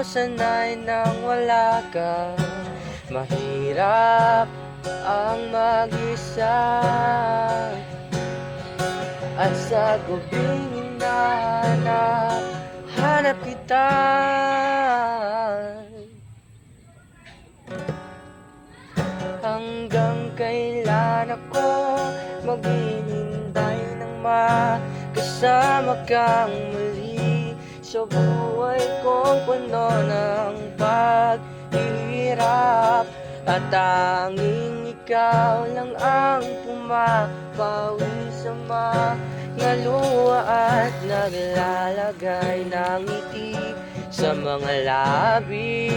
sanay nang wala ka. Mahirap ang mag-isa, at sa gabing hinahanap, hanap kita. Hanggang kailan ako maghihintay ng makasama kang muli sa buhay kong puno ng paghihirap, at tanging ikaw lang ang pumapawi sa mga luha at naglalagay ng ngiti sa mga labi.